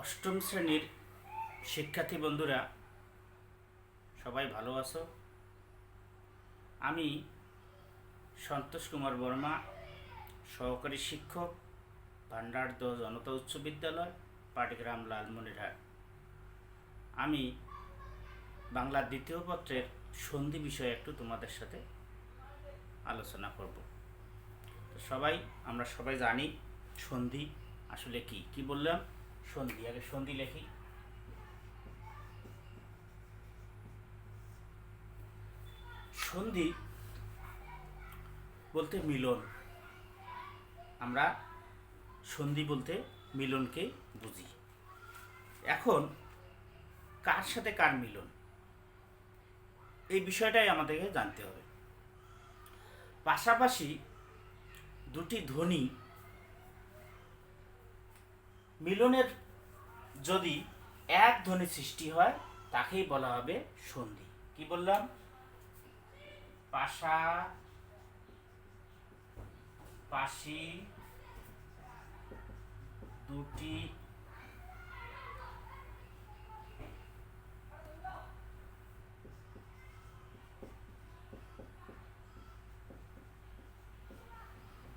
অষ্টম শ্রেণীর শিক্ষার্থী বন্ধুরা সবাই ভালো আছো? আমি সন্তোষ কুমার বর্মা, সহকারী শিক্ষক, ভান্ডারদ জনতা উচ্চ বিদ্যালয়, পাটগ্রাম, লালমনিরহাট। আমি বাংলা দ্বিতীয় পত্রের সন্ধি বিষয়ে একটু তোমাদের সাথে আলোচনা করব। তো আমরা সবাই জানি সন্ধি আসলে কি। কি বললাম? সন্ধি। আগে সন্ধি লেখি। সন্ধি বলতে মিলন। আমরা সন্ধি বলতে মিলনকে বুঝি। এখন কার সাথে কার মিলন, এই বিষয়টাই আমাদেরকে জানতে হবে। পাশাপাশি দুটি ধ্বনি মিলনের যদি এক ধ্বনি সৃষ্টি হয় তাকেই বলা হবে সন্ধি। কি বললাম? পাশাপাশি দুটি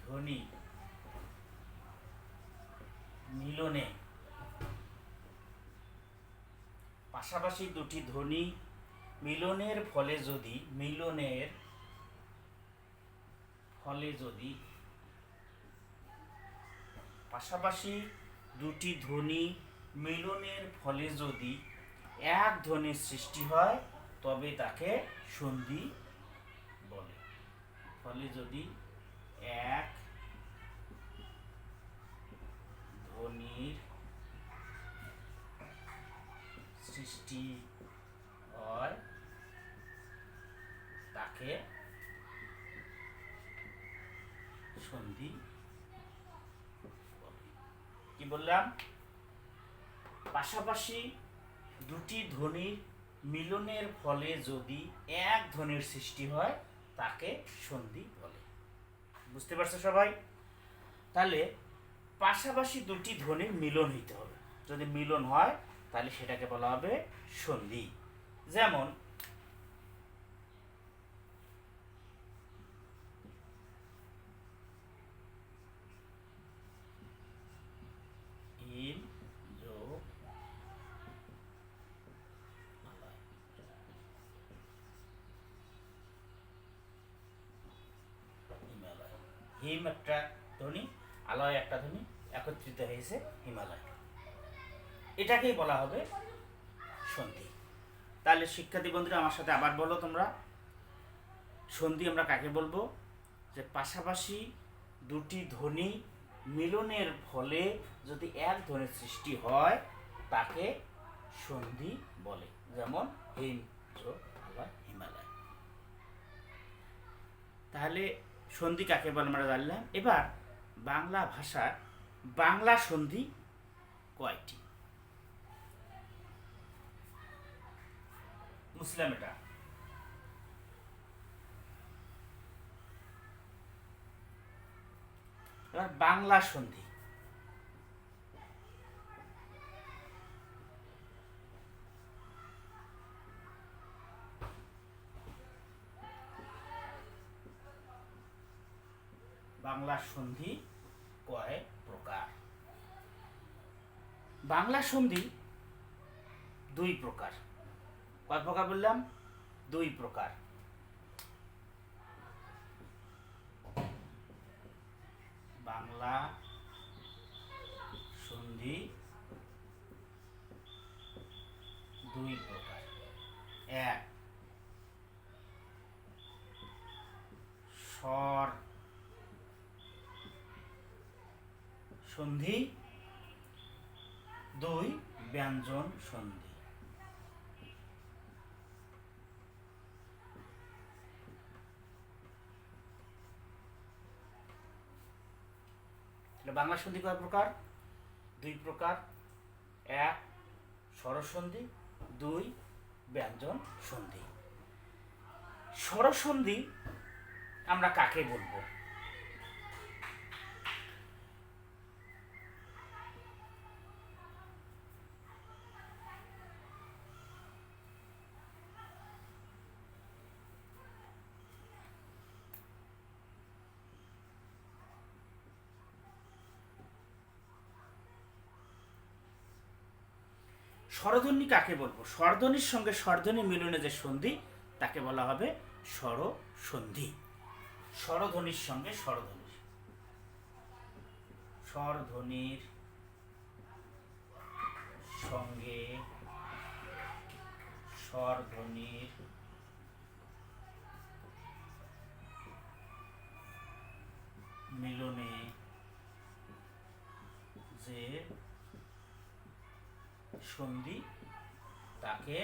ধ্বনি মিলনে, পাশাপাশি দুটি ধ্বনি মিলনের ফলে যদি পাশাপাশি দুটি ধ্বনি মিলনের ফলে যদি এক ধ্বনির সৃষ্টি হয় তবে তাকে সন্ধি বলে। ফলে যদি এক ধ্বনির সৃষ্টি হয় তাকে সন্ধি বলে। কি বললাম? পাশাপাশি দুটি ধ্বনির মিলনের ফলে যদি এক ধ্বনির সৃষ্টি হয় তাকে সন্ধি বলে। বুঝতে পারছো সবাই? তাহলে পাশাপাশি দুটি ধ্বনির মিলন হইতে হবে। যদি মিলন হয় তাহলে সেটাকে বলা হবে সন্ধি। যেমন ইল যোগ হিমালয়। হিম একটা ধ্বনি, আলয় একটা ধ্বনি, একত্রিত হয়েছে হিমালয়। এটাকেই বলা হবে সন্ধি। তাহলে শিক্ষার্থী বন্ধুরা আমার সাথে আবার বলো তোমরা, সন্ধি আমরা কাকে বলবো? যে পাশাপাশি দুটি ধ্বনি মিলনের ফলে যদি এক ধ্বনির সৃষ্টি হয় তাকে সন্ধি বলে। যেমন হিম যোগ আলয় হিমালয়। তাহলে সন্ধি কাকে বলে আমরা জানলাম। এবার বাংলা ভাষার বাংলা সন্ধি কয়টি? মুসলাম এটা। এবার বাংলা সন্ধি বাংলা সন্ধি কয় প্রকার? বাংলা সন্ধি দুই প্রকার। কয় প্রকার বললাম? দুই প্রকার। বাংলা সন্ধি দুই প্রকার। এক, স্বর সন্ধি। দুই, ব্যঞ্জন সন্ধি। বাংলা সন্ধি কয় প্রকার? দুই প্রকার। এক, স্বরসন্ধি। দুই, ব্যঞ্জন সন্ধি। স্বরসন্ধি আমরা কাকে বলবো? স্বরধ্বনি কাকে বলবো? স্বরধ্বনির সঙ্গে স্বরধ্বনি মিলনে যে সন্ধি তাকে বলা হবে স্বরসন্ধি। স্বরধ্বনির সঙ্গে স্বরধ্বনি, স্বরধ্বনির সঙ্গে স্বরধ্বনির মিলনে যে সন্ধি তাকে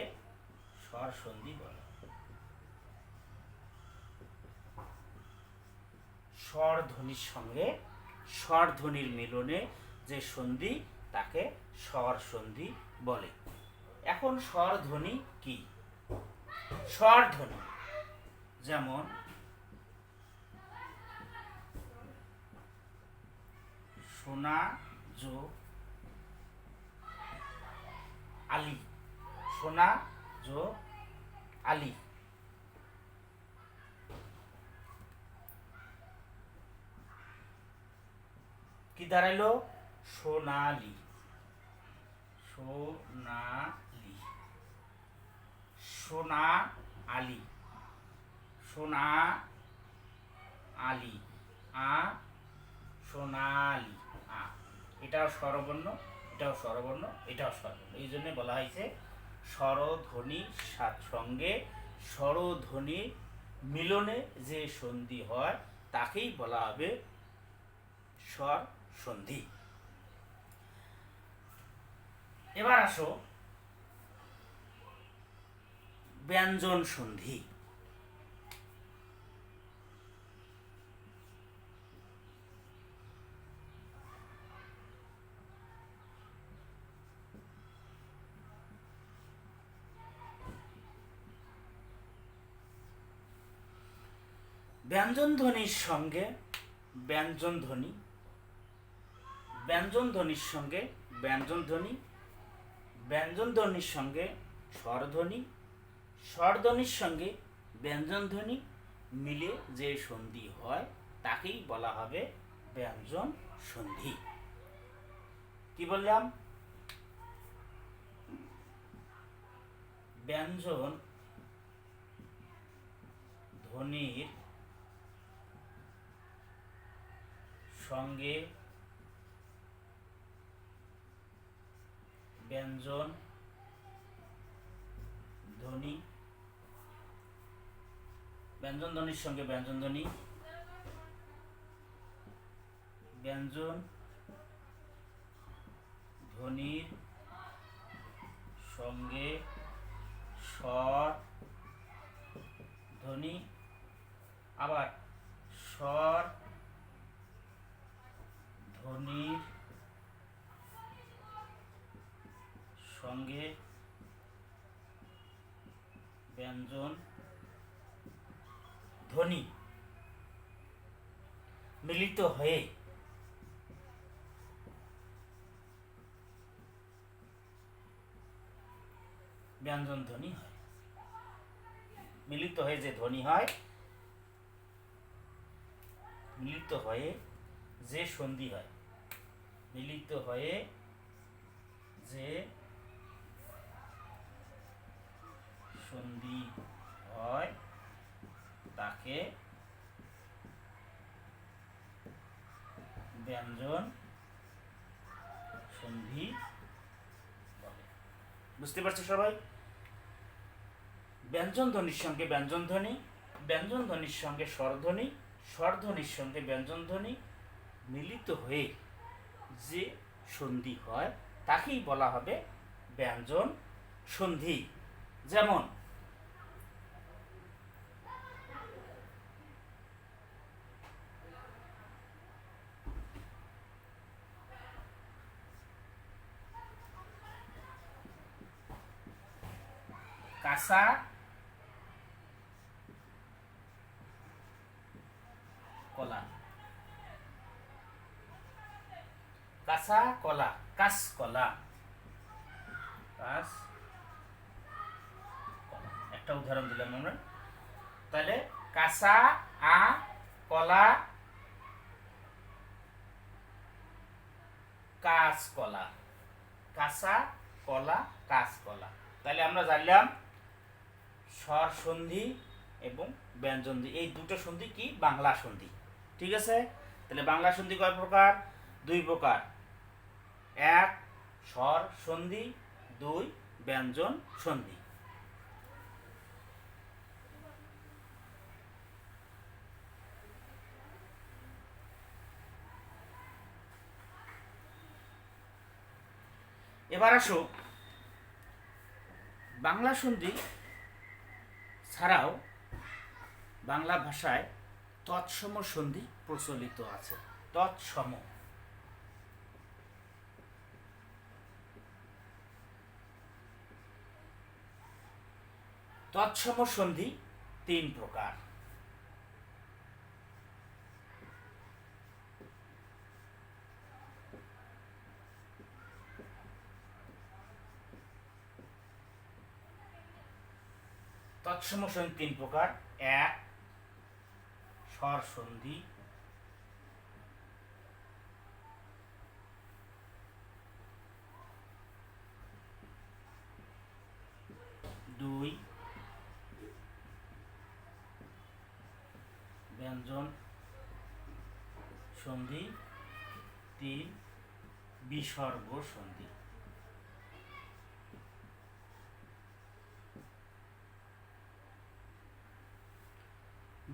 স্বরসন্ধি বলে। স্বরধ্বনির সঙ্গে স্বরধ্বনির মিলনে যে সন্ধি তাকে স্বরসন্ধি বলে। এখন স্বরধ্বনি কি? স্বরধ্বনি যেমন সোনা জো আলি, সোনা জো আলি, কি দাঁড়াইলো? সোনালি, সোনালি, সোনা আলি, সোনা আলি, আ সোনালি, আ। এটাও স্বরবর্ণ, এটাও স্বরবর্ণ, এটাও স্বরবর্ণ। এই জন্য বলা হয়েছে স্বরধ্বনির সঙ্গে স্বরধ্বনি মিলনে যে সন্ধি হয় তাকেই বলা হবে স্বর সন্ধি। এবার আসো ব্যঞ্জন সন্ধি। ব্যঞ্জন ধ্বনির সঙ্গে ব্যঞ্জন ধ্বনি, ব্যঞ্জন ধ্বনির সঙ্গে ব্যঞ্জন ধ্বনি, ব্যঞ্জন ধ্বনির সঙ্গে স্বরধ্বনি, স্বরধ্বনির সঙ্গে ব্যঞ্জন ধ্বনি মিলে যে সন্ধি হয় তাকেই বলা হবে ব্যঞ্জন সন্ধি। কি বললাম? ব্যঞ্জন ধ্বনির সঙ্গে ব্যঞ্জন ধ্বনি, ব্যঞ্জন ধ্বনির সঙ্গে ব্যঞ্জন ধ্বনি, ব্যঞ্জন ধ্বনির সঙ্গে স্বর ধ্বনি, আবার স্বর ধ্বনির সঙ্গে ব্যঞ্জন ধ্বনি মিলিত হয়ে ব্যঞ্জন ধ্বনি হয়। মিলিত হয়ে যে ধ্বনি হয়, মিলিত হয়ে যে সন্ধি হয়, মিলিত হয়ে যে সন্ধি হয় তাকে ব্যঞ্জন সন্ধি বলে। বুঝতে পারছো সবাই? ব্যঞ্জন ধ্বনির সঙ্গে ব্যঞ্জন ধ্বনি, ব্যঞ্জন ধ্বনির সঙ্গে স্বরধ্বনি, স্বরধ্বনির সঙ্গে ব্যঞ্জন ধ্বনি মিলিত হয়ে যে সন্ধি হয় তাকেই বলা হবে ব্যঞ্জন সন্ধি। যেমন কাঁচা কলা, কাঁচা কলা, কাঁচ কলা, কাঁচ কলা। একটা উদাহরণ দিলাম আমরা। তাহলে কাঁচা কলা, কাঁচ কলা, কাঁচা কলা, কাঁচকলা। তাহলে আমরা জানলাম স্বর সন্ধি এবং ব্যঞ্জন সন্ধি, এই দুটো সন্ধি কি বাংলা সন্ধি। ঠিক আছে, তাহলে বাংলা সন্ধি কয় প্রকার? দুই প্রকার। এক স্বর সন্ধি, দুই ব্যঞ্জন সন্ধি। এবার আসো বাংলা সন্ধি ছাড়াও বাংলা ভাষায় তৎসম সন্ধি প্রচলিত আছে। তৎসম, তৎসম সন্ধি তিন প্রকার। তৎসম সন্ধি তিন প্রকার। এক স্বর সন্ধি, দুই ব্যঞ্জন সন্ধি, তিন বিসর্গ সন্ধি।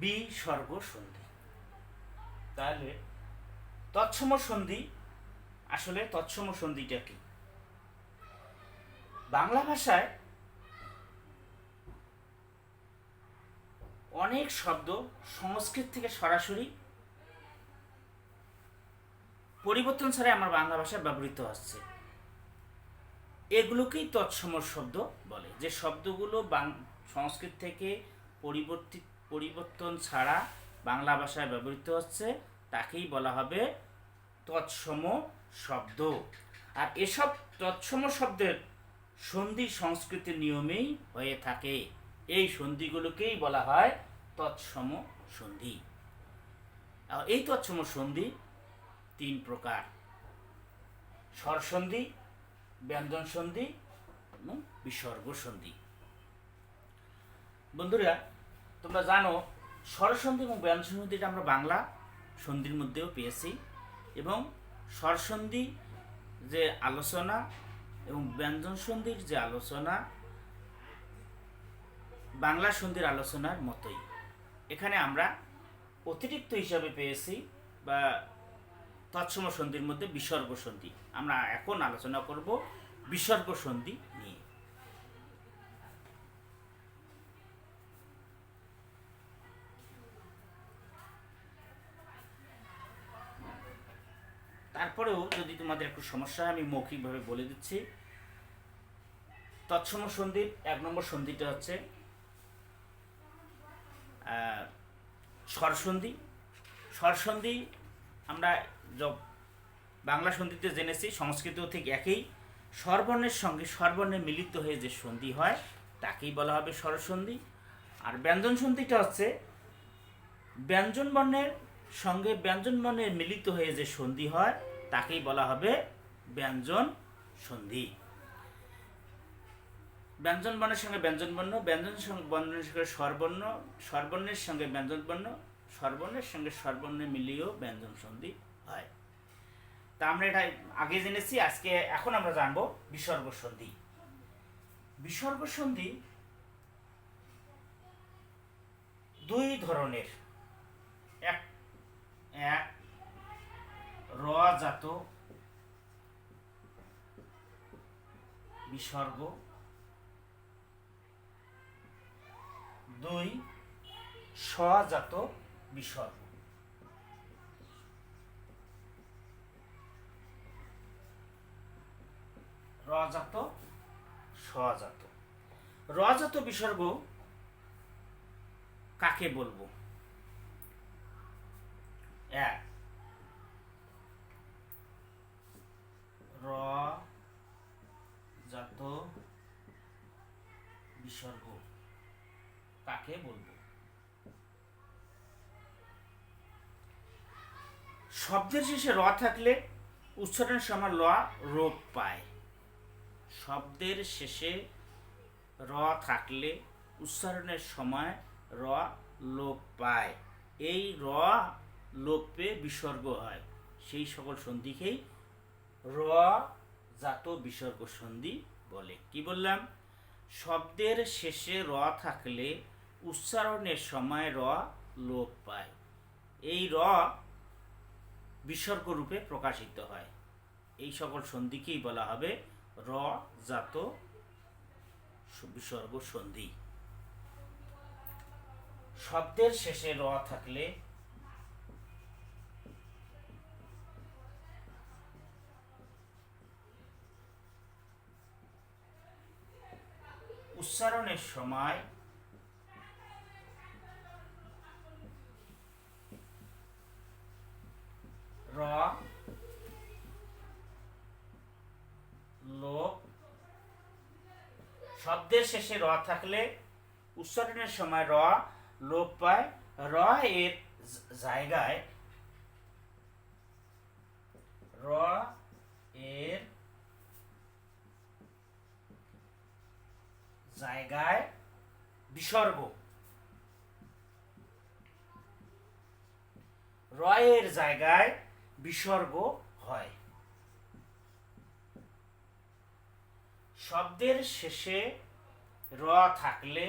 বিসর্গ সন্ধি। তাহলে তৎসম সন্ধি, আসলে তৎসম সন্ধিটা কি? বাংলা ভাষায় অনেক শব্দ সংস্কৃত থেকে সরাসরি পরিবর্তন ছাড়াই আমার বাংলা ভাষায় ব্যবহৃত হচ্ছে, এগুলোকেই তৎসম শব্দ বলে। যে শব্দগুলো সংস্কৃত থেকে পরিবর্তন ছাড়া বাংলা ভাষায় ব্যবহৃত হচ্ছে তাকেই বলা হবে তৎসম শব্দ। আর এসব তৎসম শব্দের সন্ধি সংস্কৃতির নিয়মেই হয়ে থাকে। এই সন্ধিগুলোকেই বলা হয় তৎসম সন্ধি। এই তৎসম সন্ধি তিন প্রকার: স্বর সন্ধি, ব্যঞ্জন সন্ধি এবং বিসর্গ সন্ধি। বন্ধুরা, তোমরা জানো স্বর সন্ধি এবং ব্যঞ্জন সন্ধিটা আমরা বাংলা সন্ধির মধ্যেও পেয়েছি, এবং স্বর সন্ধি যে আলোচনা এবং ব্যঞ্জন সন্ধির যে আলোচনা বাংলা সন্ধির আলোচনার মতোই। এখানে আমরা অতিরিক্ত হিসাবে পেয়েছি বা তৎসম সন্ধির মধ্যে বিসর্গ সন্ধি। আমরা এখন আলোচনা করব বিসর্গ সন্ধি নিয়ে। তারপরেও যদি তোমাদের একটু সমস্যা হয় আমি মৌখিকভাবে বলে দিচ্ছি। তৎসম সন্ধির এক নম্বর সন্ধিটা হচ্ছে স্বরসন্ধি। স্বরসন্ধি আমরা বাংলা সন্ধিতে জেনেছি, সংস্কৃতেও ঠিক একই। স্বরবর্ণের সঙ্গে স্বরবর্ণের মিলিত হয়ে যে সন্ধি হয় তাকেই বলা হবে স্বরসন্ধি। আর ব্যঞ্জন সন্ধিটা হচ্ছে ব্যঞ্জন বর্ণের সঙ্গে ব্যঞ্জন বর্ণের মিলিত হয়ে যে সন্ধি হয় তাকেই বলা হবে ব্যঞ্জন সন্ধি। ব্যঞ্জন বর্ণের সঙ্গে ব্যঞ্জন বর্ণ, ব্যঞ্জন বর্ণের সঙ্গে স্বরবর্ণ, স্বরবর্ণের সঙ্গে ব্যঞ্জন বর্ণ, স্বরবর্ণের সঙ্গে স্বরবর্ণে মিলিয়েও ব্যঞ্জন সন্ধি হয়। তা আমরা এটা আগে জেনেছি, এখন আমরা জানবো বিসর্গ সন্ধি। বিসর্গ সন্ধি দুই ধরনের। এক র জাত বিসর্গ, দুই স্বজাত বিসর্গ। রজাত, স্বজাত। রজাত বিসর্গ কাকে বলবো? এক রজাত বিসর্গ কাকে বলবো? শব্দের শেষে র থাকলে উচ্চারণের সময় ল রূপ পায়। শব্দের শেষে র থাকলে উচ্চারণের সময় র লোপ পায়। এই র লোপ পেয়ে বিসর্গ হয়, সেই সকল সন্ধিকেই র জাত বিসর্গ সন্ধি বলে। কি বললাম? শব্দের শেষে র থাকলে উচ্চারণের সময় র লোপ পায়। এই র বিসর্গ রূপে প্রকাশিত হয়। এই সকল সন্ধিকেই বলা হবে র জাত বিসর্গ সন্ধি। শব্দের শেষে র থাকলে উচ্চারণের সময় র লোপ, শব্দের শেষে র থাকলে উচ্চারণের সময় র লোপ পায়। র এর জায়গায় র এর জায়গায় বিসর্গ, র এর জায়গায় বিসর্গ হয়। শব্দের শেষে র থাকলে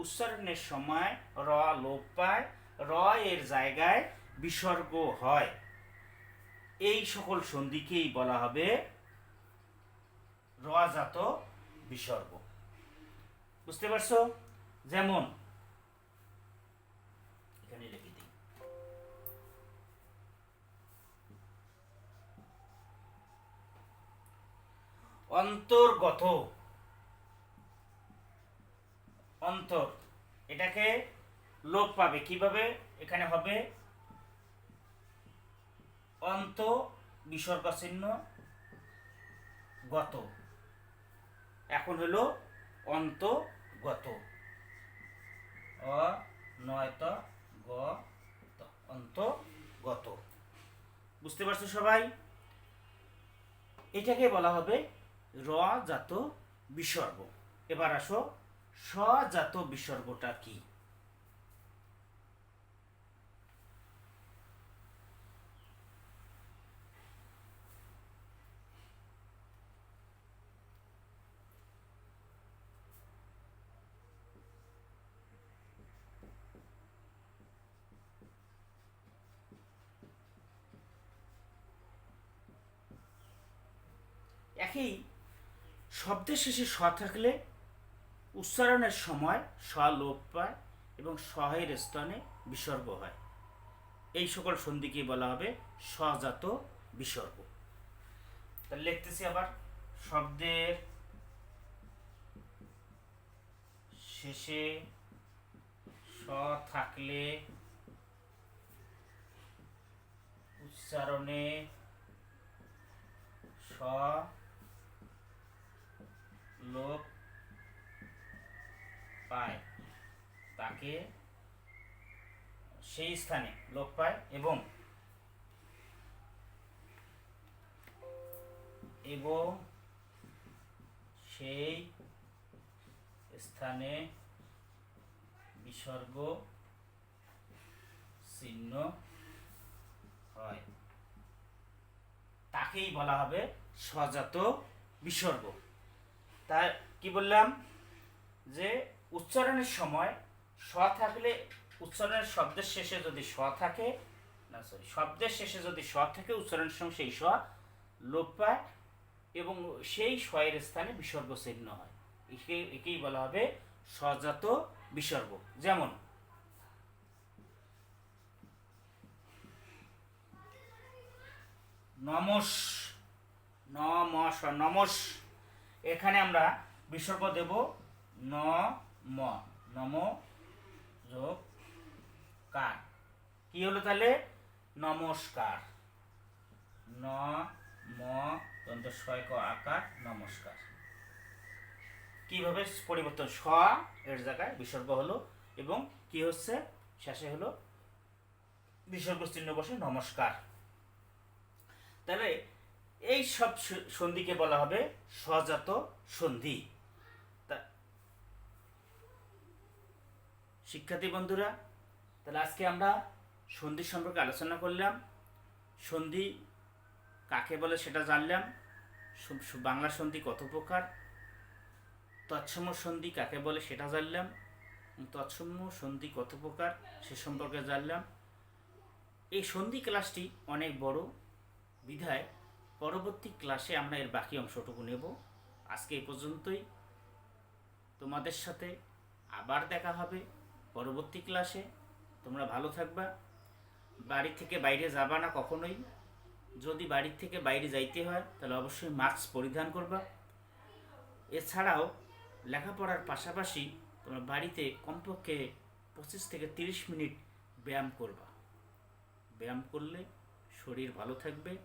উচ্চারণের সময় র লোপ পায়, র এর জায়গায় বিসর্গ হয়। এই সকল সন্ধিকেই বলা হবে র জাত বিসর্গ। বুঝতে পারছো? যেমন এখানে লিখে দিই, অন্তর্গত, অন্তর, এটাকে লোপ পাবে কিভাবে? এখানে হবে অন্ত বিসর্গ চিহ্ন গত, এখন হলো অন্তগত, অ নয়ত গ ত, অন্তগত। বুঝতে পারছো সবাই? এটাকে বলা হবে র জাত বিসর্গ। এবার আসো স জাত বিসর্গটা কি? একই শব্দের শেষে স থাকলে উচ্চারণের সময় স লোপ পায় এবং স এর স্থানে বিসর্গ হয়। এই সকল সন্ধিকে বলা হবে স্বজাত বিসর্গ। তাহলে লিখতেছি আবার, শব্দের শেষে স থাকলে উচ্চারণে স লোপ পায়, তাকে সেই স্থানে লোপ পায় এবং সেই স্থানে বিসর্গ চিহ্ন হয়, তাকেই বলা হবে স্বজাত বিসর্গ। তাই কি বললাম? যে উচ্চারণের সময় স থাকলে, উচ্চারণের শব্দের শেষে যদি স থাকে, না সরি, শব্দের শেষে যদি স থাকে উচ্চারণের সময় সেই স লোপ পায় এবং সেই স এর স্থানে বিসর্গ চিহ্ন হয়। একেই বলা হবে স্বজাত বিসর্গ। যেমন নমস, নমস, নমস, এখানে আমরা বিসর্গ দেব ন ম, নম যোগ কার, কি হলো তাহলে? নমস্কার। ন ম দন্ত ছয় ক আকার, নমস্কার। কিভাবে পরিবর্তন? স এর জায়গায় বিসর্গ হলো এবং কি হচ্ছে? শেষে হলো বিসর্গ চিহ্ন বসে নমস্কার। তাহলে এই সব সন্ধিকে বলা হবে সজাত সন্ধি। তা শিক্ষার্থী বন্ধুরা, তাহলে আজকে আমরা সন্ধি সম্পর্কে আলোচনা করলাম। সন্ধি কাকে বলে সেটা জানলাম। বাংলা সন্ধি কত প্রকার, তৎসম সন্ধি কাকে বলে সেটা জানলাম, তৎসম সন্ধি কত প্রকার সে সম্পর্কে জানলাম। এই সন্ধি ক্লাসটি অনেক বড় বিধায় পরবর্তী ক্লাসে আমরা এর বাকি অংশটুকু নেব। আজকে এই পর্যন্তই। তোমাদের সাথে আবার দেখা হবে পরবর্তী ক্লাসে। তোমরা ভালো থাকবা। বাড়ি থেকে বাইরে যাবা না কখনোই। যদি বাড়ি থেকে বাইরে যাইতে হয় তাহলে অবশ্যই মাস্ক পরিধান করবা। এছাড়াও লেখাপড়ার পাশাপাশি তোমরা বাড়িতে কমপক্ষে 25 থেকে 30 মিনিট ব্যায়াম করবা। ব্যায়াম করলে শরীর ভালো থাকবে,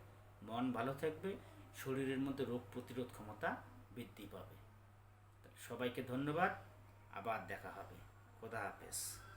মন ভালো থাকবে, শরীরের মধ্যে রোগ প্রতিরোধ ক্ষমতা বৃদ্ধি পাবে। সবাইকে ধন্যবাদ। আবার দেখা হবে। খোদা হাফেজ।